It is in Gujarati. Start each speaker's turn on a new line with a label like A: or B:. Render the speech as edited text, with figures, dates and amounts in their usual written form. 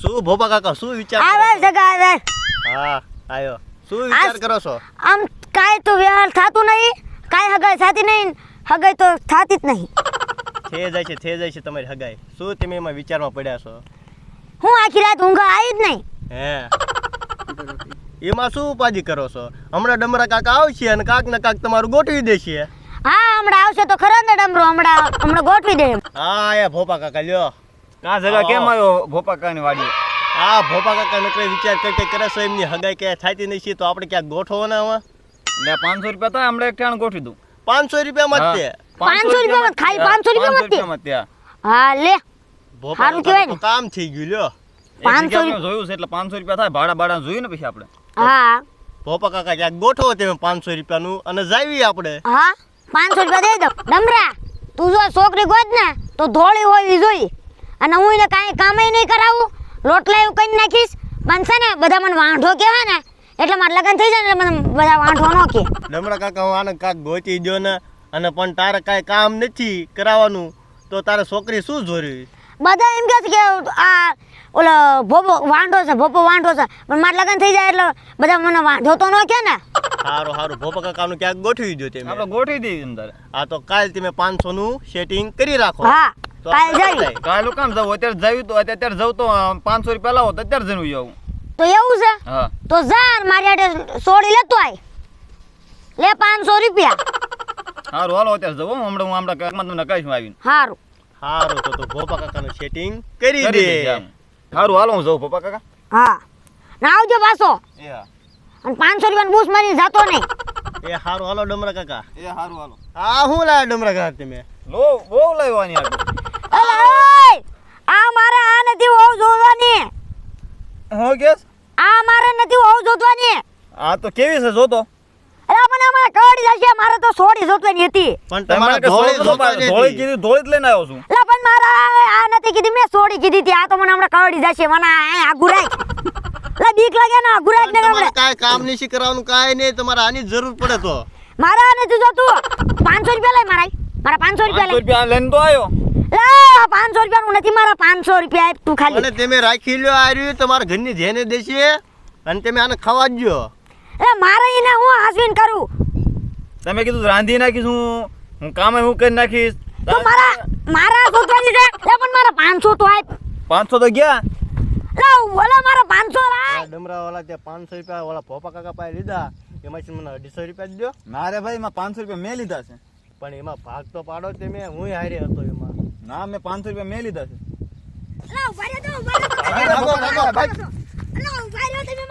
A: શું ભોપા કાકા શું વિચાર
B: આવે
A: કરો છો?
B: જગા આવે
A: હા આયો શું વિચાર કરો છો?
B: આમ કાંઈ તો વ્યવહાર થતું નહીં, કાંઈ હગાઈ થતી નહીં, હગાઈ તો થતી જ નહીં.
A: થઈ જાય છે તમારી હગાઈ. શું તમે એમાં વિચારમાં પડ્યા છો?
B: હું આખી રાત ઊંઘ આવી જ નહીં.
A: હે એમાં શું ઉપાધિ કરો છો? હમણાં ડમરા કાકા આવશે અને કાક ને કાક તમારું ગોઠવી દેશે.
B: હા હમણાં આવશે તો ખરો ને ડમરો, હમણાં ગોઠવી દે.
A: હા એ ભોપા કાકા લ્યો.
C: કાં જગા કેમ આવ્યો ભોપા કાકાની વાડી?
A: આ ભોપા કાકા નકરે વિચાર કરી કરે છે એમની હગાઈ ક્યાંય થાતી નહીં છે તો આપણે ક્યાંક ગોઠવવાના હવે.
C: એટલે 500 રૂપિયા થાય હમણાં એક ઠાણ ગોઠવી દઉં.
A: 500 રૂપિયામાં જ તે
B: 500 રૂપિયામાં ખાલી 500 રૂપિયામાં જ તે. હા લે
A: ભોપા
B: સારું કહેવાય
A: કાકા
B: ને.
A: તો કામ થઈ ગયું લ્યો.
B: 500
C: 500 જોયું છે એટલે 500 રૂપિયા થાય. ભાડા જોયું ને પછી આપણે.
B: હા
A: ભોપા કાકા ક્યાંક ગોઠવો તમે 500 રૂપિયાનું અને જાવી આપણે.
B: હા 500 રૂપિયા દઈ દો. ડમરા તું જો છોકરી ગોત ને તો ધોળી હોવી જોઈએ, અને હું એને કાંઈ કામે નહીં કરાવું, રોટલા એવું કરી નાખીશ. પણ છે ને બધા મને વાંઢો કહેવાય ને એટલે મારે લગ્ન થઈ જાય ને એટલે મને બધા વાંઢો ન કહે.
A: ડમરા કાકા હું આને કાક ગોતી દો ને, અને પણ તારે કાંઈ કામ નથી કરાવવાનું તો તારે છોકરી શું જોરી?
B: બધા એમ કહે છે કે આ ઓલો ભોપો વાંઢો છે, ભોપો વાંઢો છે, પણ મારે લગ્ન થઈ જાય એટલે બધા મને વાંઢો તો ન કહે ને.
A: સારું ભોપા કાકાનું ક્યાંક ગોઠવી દો તમે.
C: આપણે ગોઠવી દઈએ અંદર.
A: હા તો કાલ તમે 500 નું સેટિંગ કરી રાખો.
B: હા
A: તો
B: કાલ
A: આપણે
B: જઈ.
A: જાય.
C: કાલું કામ જાવ અત્યારે જાવ્યું તો અત્યારે જાવ તો 500 રૂપિયા લાવો તો અત્યારે જણું આવું.
B: તો એવું છે
C: હા
B: તો જા મારી આટે સોડી લેતો આય, લે 500 રૂપિયા.
C: સારું હાલો અત્યારે જવું હમણાં તમને કહીશું આવીને.
B: સારું
A: તો ભોપા કાકાનું સેટિંગ કરી
C: કરી
A: દે.
C: દેજે આમ. સારું હાલો હું જાઉં ભોપા કાકા.
B: હા ના આવજો પાછો,
C: એ હા
B: અને 500 રૂપિયાનું બૂસ મારીને જતો નહીં.
A: એ સારું હાલો ડમરા કાકા.
C: એ સારું હાલો.
A: હા હું લાયા ડમરા કાકા તમે?
C: બહુ લાવવાની આપણે.
B: અલા ઓય આ મારે આ નથી હોવ જોવાની,
C: હું કેસ
B: આ મારે નથી હોવ જોવાની.
C: આ તો કેવી છે જોતો.
B: અલા મને અમારે કવડી જશે, મારે તો સોડી જોતવાની હતી.
A: પણ
C: તમારે
A: તમારે
C: ધોળી કીધી ધોળી જ લઈને આવ્યો છું.
B: અલા પણ મારા આ નથી કીધી, મેં સોડી કીધી હતી. આ તો મને હમણાં કવડી જશે, મને આ ગુરાય. અલા બીક લાગે ને ગુરાય ને
A: તમારે
B: ગમડે.
A: કાંઈ કામ નહીં કરાવવાનું કાંઈ નહીં, તમારે આની જ જરૂર પડે તો.
B: મારા નથી જોતું. 500 રૂપિયા લઈ મારા 500 રૂપિયા
C: 500
B: લઈ.
C: રૂપિયા લઈને તો આવ્યો.
B: લા 500 રૂપિયાનું નથી, મારા 500 રૂપિયા આપ તું ખાલી.
A: અને તમે રાખી લ્યો આ રહ્યું તમારા ઘરની ધ્યાને દેશે અને તમે આને ખવા દજો.
B: એ મારે એને હું હાસવીન કરું
C: તમે કીધું રાંધી નાખીશ હું કામે હું કરી નાખીશ.
B: તો મારા શોધવાની છે. લે પણ મારા 500 તો આપ.
C: 500 તો ગયા.
B: લા ઓલા મારા 500 લાય.
A: આ ડમરા વાળા ત્યાં 500 રૂપિયા ઓલા ભોપા કાકા પાસે લીધા, એમાંથી મને 250 રૂપિયા જ દો.
C: ના રે ભાઈ, 500 રૂપિયા મેં લીધા છે.
A: પણ એમાં ભાગ તો પાડો તમે, હું હારે હતો એમાં.
C: ના મેં 500 રૂપિયા મેં લીધા છે.
B: લા ઉભા રહ્યો તો ઉભા રહ્યો.
A: ભાગો, ભાગો, ભાગો.
B: લા ઉભા રહ્યો તમે